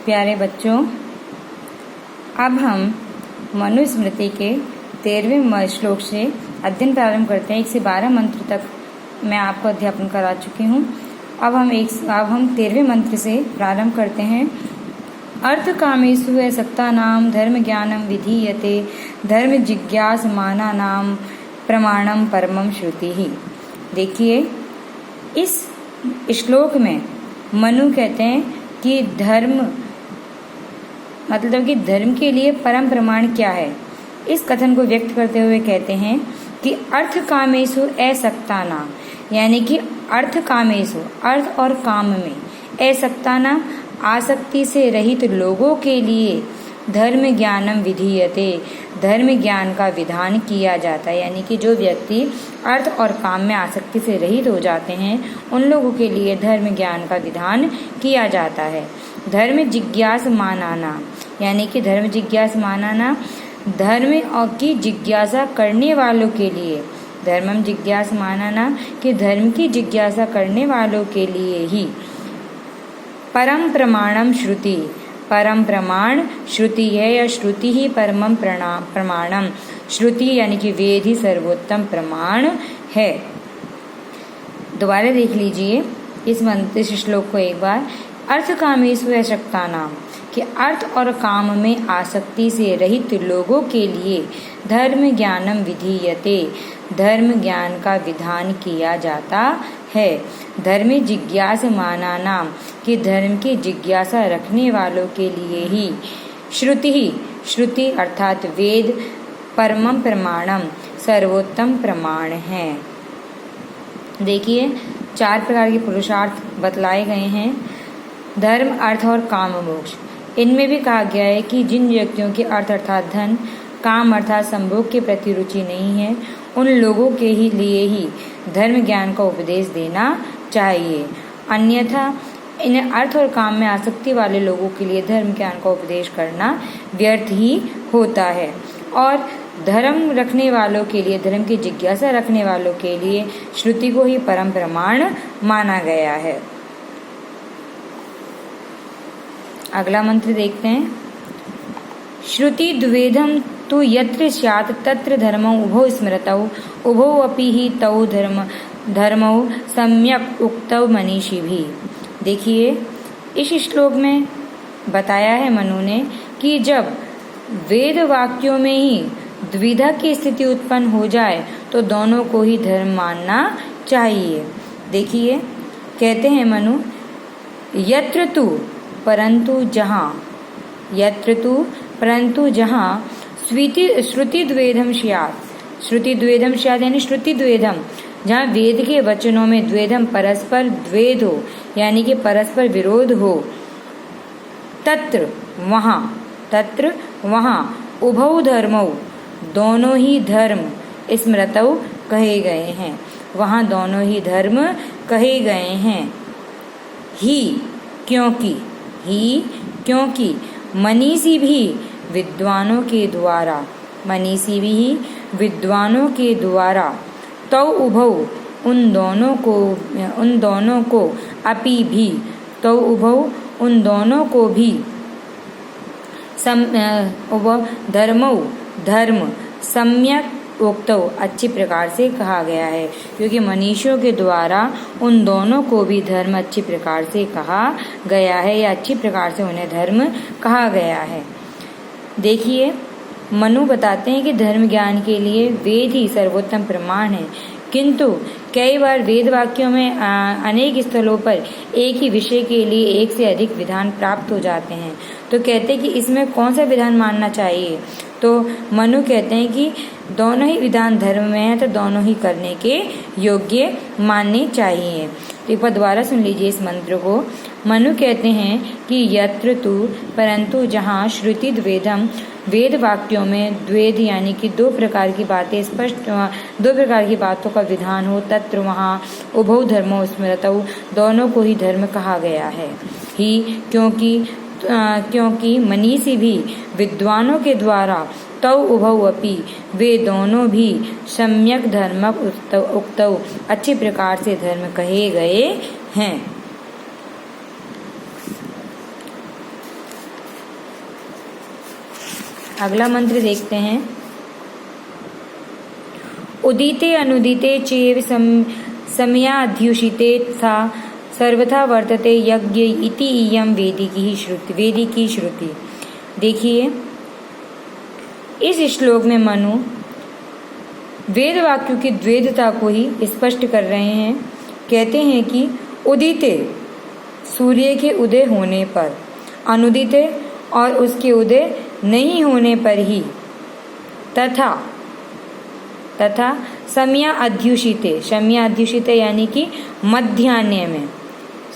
प्यारे बच्चों, अब हम मनुस्मृति के 13वें श्लोक से अध्ययन प्रारंभ करते हैं। 1 से 12 मंत्र तक मैं आपको अध्यापन करा चुकी हूँ। अब हम 13वें मंत्र से प्रारंभ करते हैं। अर्थ कामेषु असक्तानां धर्म ज्ञानम विधीयते धर्म जिज्ञासमाना नाम प्रमाणम परमम श्रुति ही। देखिए, इस श्लोक में मनु कहते हैं कि धर्म मतलब कि धर्म के लिए परम प्रमाण क्या है। इस कथन को व्यक्त करते हुए कहते हैं कि अर्थ कामेषु असक्तानां, यानी कि अर्थ कामेषु अर्थ और काम में, असक्तानां आसक्ति से रहित लोगों के लिए धर्म ज्ञानम विधीयते धर्म ज्ञान का विधान किया जाता है। यानी कि जो व्यक्ति अर्थ और काम में आसक्ति से रहित हो जाते हैं उन लोगों के लिए धर्म ज्ञान का विधान किया जाता है। धर्म जिज्ञास मानाना, यानी कि धर्म जिज्ञास मानाना धर्म और की जिज्ञासा करने वालों के लिए, धर्मम जिज्ञास मानाना कि धर्म की जिज्ञासा करने वालों के लिए ही परम प्रमाणम श्रुति, परम प्रमाण श्रुति है या श्रुति ही परमम प्रमाणम, श्रुति यानी कि वेद ही सर्वोत्तम प्रमाण है। दोबारा देख लीजिए इस श्लोक को एक बार। अर्थ कामेषु असक्तानां कि अर्थ और काम में आसक्ति से रहित लोगों के लिए धर्म ज्ञानम विधीयते धर्म ज्ञान का विधान किया जाता है। धर्म जिज्ञासमाना नाम कि धर्म की जिज्ञासा रखने वालों के लिए ही श्रुति अर्थात वेद परमम प्रमाणम सर्वोत्तम प्रमाण है। देखिए, 4 प्रकार के पुरुषार्थ बतलाए गए हैं। धर्म, अर्थ और काम मोक्ष। इनमें भी कहा गया है कि जिन व्यक्तियों के अर्थ अर्थात धन, काम अर्थात संभोग के प्रति रुचि नहीं है उन लोगों के लिए ही धर्म ज्ञान का उपदेश देना चाहिए। अन्यथा इन अर्थ और काम में आसक्ति वाले लोगों के लिए धर्म ज्ञान का उपदेश करना व्यर्थ ही होता है। और धर्म रखने वालों के लिए, धर्म की जिज्ञासा रखने वालों के लिए श्रुति को ही परम प्रमाण माना गया है। अगला मंत्र देखते हैं। श्रुति द्वेधम तु यत्र स्यात् तत्र धर्मौ उभौ स्मृतौ उभौ अपि हि तौ धर्मौ सम्यक उक्तौ मनीषिभिः। देखिए, इस श्लोक में बताया है मनु ने कि जब वेद वाक्यों में ही द्विधा की स्थिति उत्पन्न हो जाए तो दोनों को ही धर्म मानना चाहिए। देखिए, कहते हैं मनु, यत्र तु परंतु जहाँ, यत्र तु परंतु जहाँ श्रुति द्वेधम स्यात्, श्रुति द्वेधम स्यात् यानी श्रुति द्वेधम, जहाँ वेद के वचनों में द्वेधम परस्पर द्वेध हो यानी कि परस्पर विरोध हो, तत्र वहाँ उभौ धर्मौ दोनों ही धर्म स्मृतौ कहे गए हैं, वहाँ दोनों ही धर्म कहे गए हैं। क्योंकि मनीषी भी विद्वानों के द्वारा तौ उभौ उन दोनों को अपि भी तौ उभौ उन दोनों को भी धर्म सम्यक उक्तौ अच्छी प्रकार से कहा गया है। क्योंकि मनीषियों के द्वारा उन दोनों को भी धर्म अच्छी प्रकार से कहा गया है या अच्छी प्रकार से उन्हें धर्म कहा गया है। देखिए, मनु बताते हैं कि धर्म ज्ञान के लिए वेद ही सर्वोत्तम प्रमाण है, किंतु कई बार वेद वाक्यों में अनेक स्थलों पर एक ही विषय के लिए एक से अधिक विधान प्राप्त हो जाते हैं। तो कहते हैं कि इसमें कौन सा विधान मानना चाहिए। तो मनु कहते हैं कि दोनों ही विधान धर्म में है तो दोनों ही करने के योग्य मानने चाहिए। तो एक बार दोबारा सुन लीजिए इस मंत्र को। मनु कहते हैं कि यत्र तु परंतु जहाँ श्रुति द्वेधम वेद वाक्यों में द्वेध यानी कि 2 प्रकार की बातें स्पष्ट 2 प्रकार की बातों का विधान हो, तत्र वहाँ उभौ धर्मौ स्मृतौ दोनों को ही धर्म कहा गया है। क्योंकि मनीषी भी विद्वानों के द्वारा तौ उभौ अपि वे दोनों भी सम्यक धर्मक उक्तौ अच्छी प्रकार से धर्म कहे गए हैं। अगला मंत्र देखते हैं। उदिते अनुदिते चेव समयाध्युषिते था सर्वथा वर्तते यज्ञ इति इयं वेदिकी श्रुति। देखिए, इस श्लोक में मनु वेद वाक्यों की द्वैधता को ही स्पष्ट कर रहे हैं। कहते हैं कि उदिते सूर्य के उदय होने पर, अनुदिते और उसके उदय नहीं होने पर ही, तथा समया अध्युषिते यानी कि मध्याह्न में,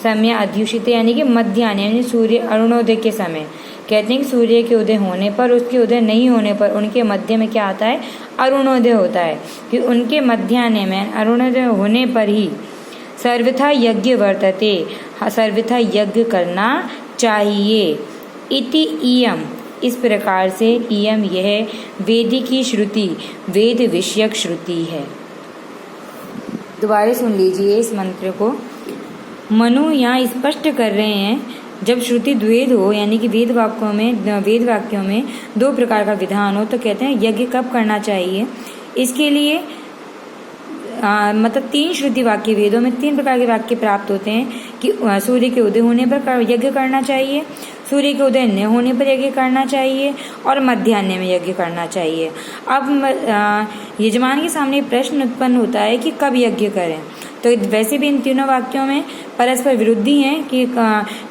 समया अध्युषिते यानी कि मध्याह्न यानी सूर्य अरुणोदय के समय। कहते हैं कि सूर्य के उदय होने पर, उसके उदय नहीं होने पर, उनके मध्य में क्या आता है? अरुणोदय होता है। कि उनके मध्याह्न में अरुणोदय होने पर ही सर्वथा यज्ञ वर्तते, सर्वथा यज्ञ करना चाहिए। इति इयम, इस प्रकार से, इयम यह वेदिकी श्रुति, वेद विषयक श्रुति है। दोबारा सुन लीजिए इस मंत्र को। मनु यहाँ स्पष्ट कर रहे हैं, जब श्रुति द्वैध हो यानी कि वेद वाक्यों में दो प्रकार का विधान हो, तो कहते हैं यज्ञ कब करना चाहिए। इसके लिए मतलब 3 श्रुति वाक्य, वेदों में 3 प्रकार के वाक्य प्राप्त होते हैं कि सूर्य के उदय होने पर यज्ञ करना चाहिए, सूर्य के उदय न होने पर यज्ञ करना चाहिए और मध्याह्न में यज्ञ करना चाहिए। अब यजमान के सामने प्रश्न उत्पन्न होता है कि कब यज्ञ करें। तो वैसे भी इन तीनों वाक्यों में परस्पर विरुद्धि हैं कि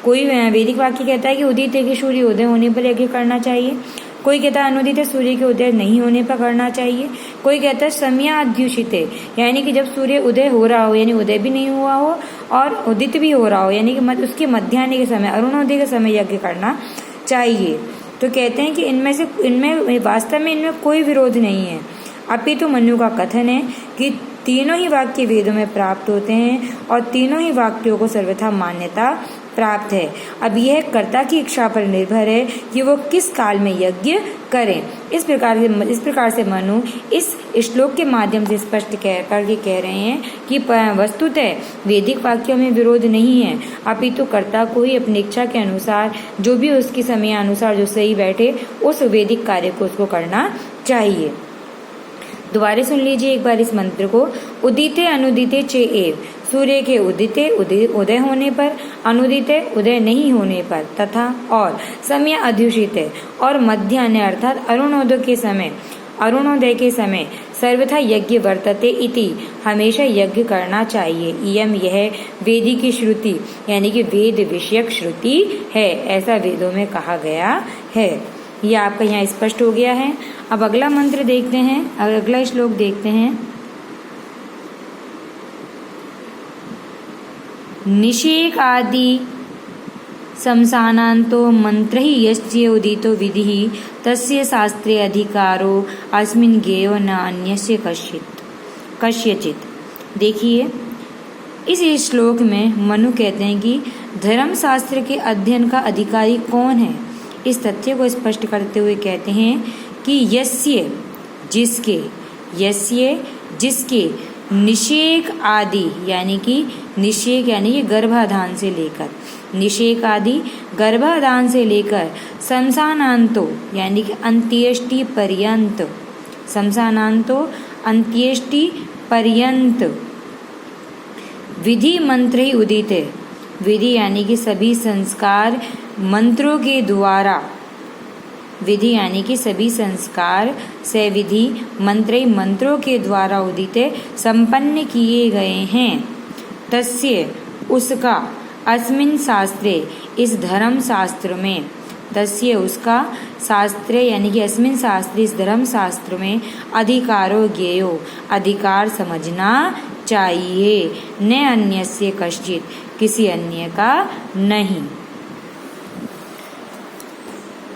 कोई वैदिक वाक्य कहता है कि उदित के सूर्य उदय होने पर यज्ञ करना चाहिए, कोई कहता है अनुदित सूर्य के उदय नहीं होने पर करना चाहिए, कोई कहता है समयाध्युषिते यानी कि जब सूर्य उदय हो रहा हो यानी उदय भी नहीं हुआ हो और उदित भी हो रहा हो यानी कि उसके मध्याह्न के समय, अरुणोदय के समय यज्ञ करना चाहिए। तो कहते हैं कि इनमें वास्तव में इनमें कोई विरोध नहीं है, अपितु मनु का कथन है कि तीनों ही वाक्य वेदों में प्राप्त होते हैं और तीनों ही वाक्यों को सर्वथा मान्यता प्राप्त है। अब यह कर्ता की इच्छा पर निर्भर है कि वो किस काल में यज्ञ करें। इस प्रकार से मनु इस श्लोक के माध्यम से स्पष्ट करके कह रहे हैं कि वस्तुतः वैदिक वाक्यों में विरोध नहीं है, अपितु कर्ता को ही अपनी इच्छा के अनुसार जो भी उसके समय अनुसार जो सही बैठे उस वैदिक कार्य को उसको करना चाहिए। दोबारा सुन लीजिए एक बार इस मंत्र को। उदिते अनुदिते चेएव, सूर्य के उदिते उदय होने पर, अनुदिते उदय नहीं होने पर, तथा और समय अध्युषिते और मध्याह्न अर्थात अरुणोदय के समय सर्वथा यज्ञ वर्तते इति, हमेशा यज्ञ करना चाहिए। इयम यह वेदिकी श्रुति यानी कि वेद विषयक श्रुति है, ऐसा वेदों में कहा गया है। यह आपका यहाँ स्पष्ट हो गया है। अब अगला मंत्र देखते हैं, अगला श्लोक देखते हैं। निषेक आदि शमशानान्तो मंत्र ही यस्य उदितो विधि तस्य शास्त्रे अधिकारो अस्मिन् ज्ञेयो न अन्यस्य कस्यचित्। देखिए, इस श्लोक में मनु कहते हैं कि धर्म शास्त्र के अध्ययन का अधिकारी कौन है। इस तथ्य को स्पष्ट करते हुए कहते हैं कि यस्य जिसके निषेक आदि यानी कि निषेक यानी कि गर्भाधान से लेकर, निषेक आदि गर्भाधान से लेकर शमशानान्तो यानी कि अंत्येष्टि पर्यंत, शमशानान्तो अंत्येष्टि पर्यंत विधि मंत्र ही उदिते, विधि यानी कि सभी संस्कार मंत्रों के द्वारा, विधि यानी कि सभी संस्कार से विधि मंत्रों के द्वारा उदिते संपन्न किए गए हैं। तस्य उसका अस्मिन् शास्त्रे इस धर्म शास्त्र में, तस्य उसका शास्त्रे यानी कि अस्मिन् शास्त्रे इस धर्म शास्त्र में अधिकारो ज्ञेयो अधिकार समझना चाहिए, न अन्यस्य कश्चित् किसी अन्य का नहीं।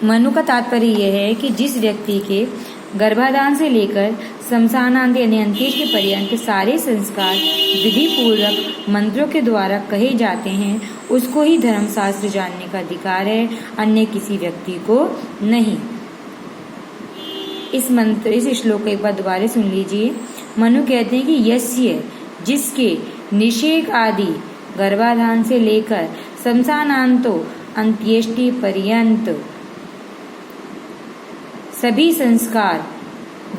मनु का तात्पर्य यह है कि जिस व्यक्ति के गर्भाधान से लेकर शमशानांत यानी अंत्येष्टि पर्यंत सारे संस्कार विधि पूर्वक मंत्रों के द्वारा कहे जाते हैं, उसको ही धर्मशास्त्र जानने का अधिकार है, अन्य किसी व्यक्ति को नहीं। इस श्लोक को एक बार दोबारा सुन लीजिए। मनु कहते हैं कि यस्य जिसके निषेक आदि गर्भाधान से लेकर शमशानांतो अंत्येष्टि पर्यंत सभी संस्कार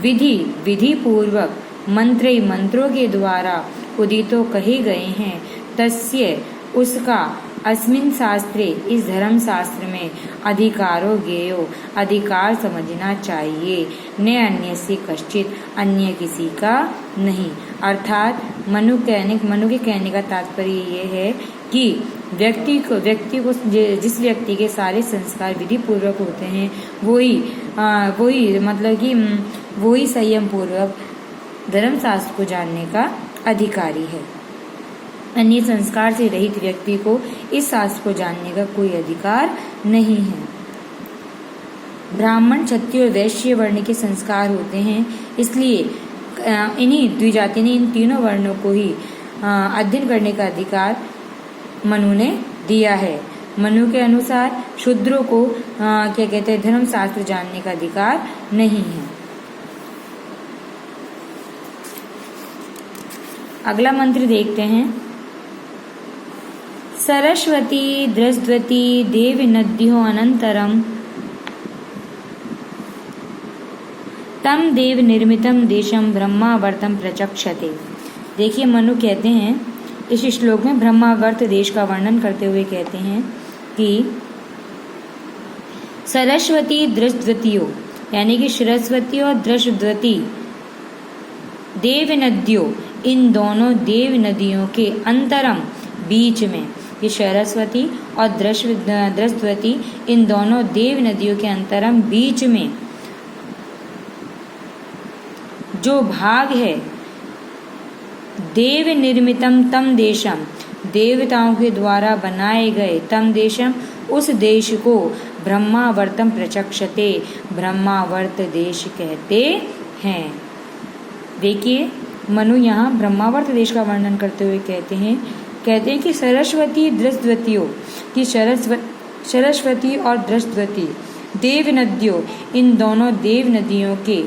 विधि पूर्वक मंत्रों के द्वारा उदितो कहे गए हैं, तस्य उसका अस्मिन् शास्त्रे इस धर्म शास्त्र में अधिकारो ज्ञेयो अधिकार समझना चाहिए, न अन्यस्य कश्चित अन्य किसी का नहीं। अर्थात मनु के कहने का तात्पर्य ये है कि व्यक्ति को जिस व्यक्ति के सारे संस्कार विधि पूर्वक होते हैं वही मतलब कि वही संयम पूर्वक धर्म शास्त्र को जानने का अधिकारी है। अन्य संस्कार से रहित व्यक्ति को इस शास्त्र को जानने का कोई अधिकार नहीं है। ब्राह्मण, क्षत्रिय और वैश्य वर्ण के संस्कार होते हैं, इसलिए इन्हीं द्विजाति ने इन तीनों वर्णों को ही अध्ययन करने का अधिकार मनु ने दिया है। मनु के अनुसार शूद्रों को क्या कहते हैं, धर्म शास्त्र जानने का अधिकार नहीं है। अगला मंत्र देखते हैं। सरस्वती द्रस्वती देवी नद्यो अनंतरम तम देव निर्मितम देशम ब्रह्मावर्तम प्रचक्षते। देखिए मनु कहते हैं इस श्लोक में ब्रह्मावर्त देश का वर्णन करते हुए कहते हैं कि सरस्वती दृष्टवतियों यानी कि सरस्वती और दृष्टवती देव नदियों, इन दोनों देव नदियों के अंतरम बीच में, ये सरस्वती और दृष्टवती इन दोनों देव नदियों के अंतरम बीच में जो भाग है, देव निर्मितम तम देशम, देवताओं के द्वारा बनाए गए, तम देशम उस देश को ब्रह्मावर्तम प्रचक्षते, ब्रह्मावर्त देश कहते हैं। देखिए मनु यहाँ ब्रह्मावर्त देश का वर्णन करते हुए कहते हैं कि सरस्वती दृष्टवतियों की सरस्वती और दृष्टवती देव नदियों, इन दोनों देव नदियों के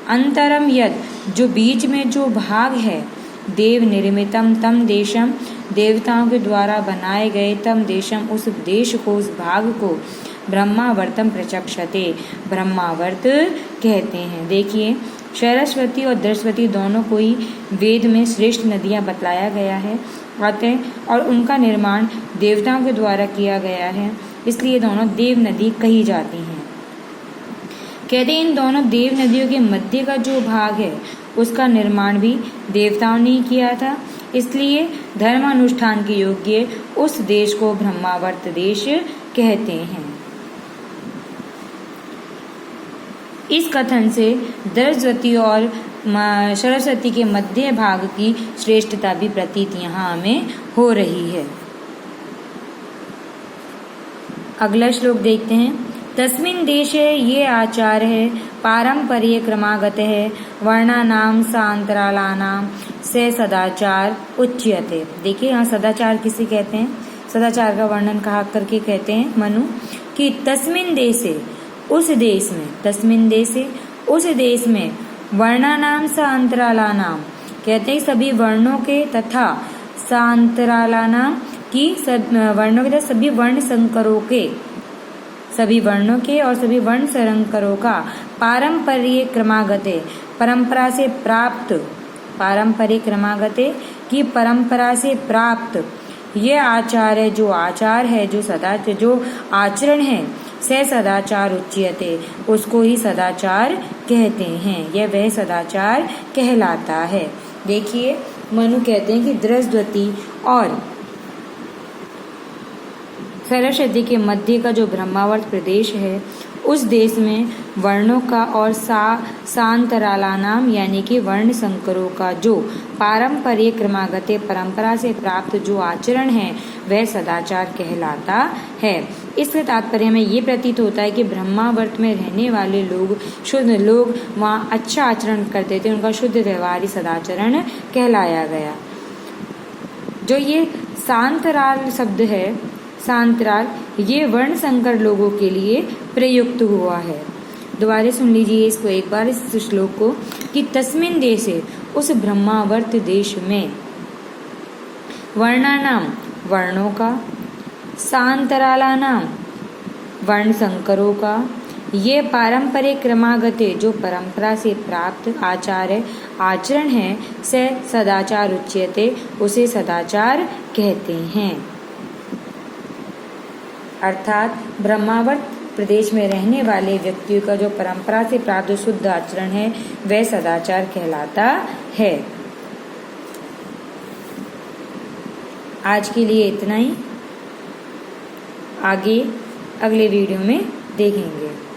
अंतरम यद, जो बीच में जो भाग है, देव निर्मितम तम देशम, देवताओं के द्वारा बनाए गए, तम देशम उस देश को, उस भाग को ब्रह्मावर्तम प्रचक्षते, ब्रह्मावर्त कहते हैं। देखिए सरस्वती और दृष्टवती दोनों को ही वेद में श्रेष्ठ नदियां बतलाया गया है और उनका निर्माण देवताओं के द्वारा किया गया है, इसलिए दोनों देव नदी कही जाती हैं। कहते हैं इन दोनों देव नदियों के मध्य का जो भाग है उसका निर्माण भी देवताओं ने ही किया था, इसलिए धर्मानुष्ठान के योग्य उस देश को ब्रह्मावर्त देश कहते हैं। इस कथन से दृष्टवती और सरस्वती के मध्य भाग की श्रेष्ठता भी प्रतीत यहाँ हमें हो रही है। अगला श्लोक देखते हैं। तस्मिन् देशे ये आचार है पारंपर्य क्रमागत है वर्णानाम सान्तरालानाम से सदाचार उच्यते। देखिए यहाँ सदाचार किसे कहते हैं, सदाचार का वर्णन कहा करके कहते हैं मनु कि तस्मिन् देशे, उस देश में, तस्मिन् देशे उस देश में, वर्णानाम सान्तरालानाम कहते हैं सभी वर्णों के तथा सान्तरालानाम की वर्णों के तथा सभी वर्ण संकरों के, सभी वर्णों के और सभी वर्ण संकरों का पारंपर्य क्रमागते, परंपरा से प्राप्त, पारंपरिक क्रमागते की परंपरा से प्राप्त ये आचार है, जो आचार है, जो सदाचार, जो आचरण है, से सदाचार उच्यते, उसको ही सदाचार कहते हैं, यह वह सदाचार कहलाता है। देखिए मनु कहते हैं कि दृष्टवती और सरस्वती के मध्य का जो ब्रह्मावर्त प्रदेश है उस देश में वर्णों का और सान्तरालानाम यानी कि वर्ण संकरों का जो पारंपरिक क्रमागते, परंपरा से प्राप्त जो आचरण है वह सदाचार कहलाता है। इससे तात्पर्य में ये प्रतीत होता है कि ब्रह्मावर्त में रहने वाले लोग, शुद्ध लोग वहाँ अच्छा आचरण करते थे, उनका शुद्ध व्यवहार ही सदाचरण कहलाया गया। जो ये सान्तराल शब्द है, सान्तराल, ये वर्ण संकर लोगों के लिए प्रयुक्त हुआ है। दोबारा सुन लीजिए इसको एक बार, इस श्लोक को कि तस्मिन् देशे, उस ब्रह्मावर्त देश में, वर्णानाम वर्णों का, सान्तरालानाम वर्ण संकरों का, ये पारंपरिक क्रमागत जो परंपरा से प्राप्त आचरण है से सदाचार उच्यते, उसे सदाचार कहते हैं। अर्थात ब्रह्मावर्त प्रदेश में रहने वाले व्यक्तियों का जो परंपरा से प्राप्त शुद्ध आचरण है वह सदाचार कहलाता है। आज के लिए इतना ही, आगे अगले वीडियो में देखेंगे।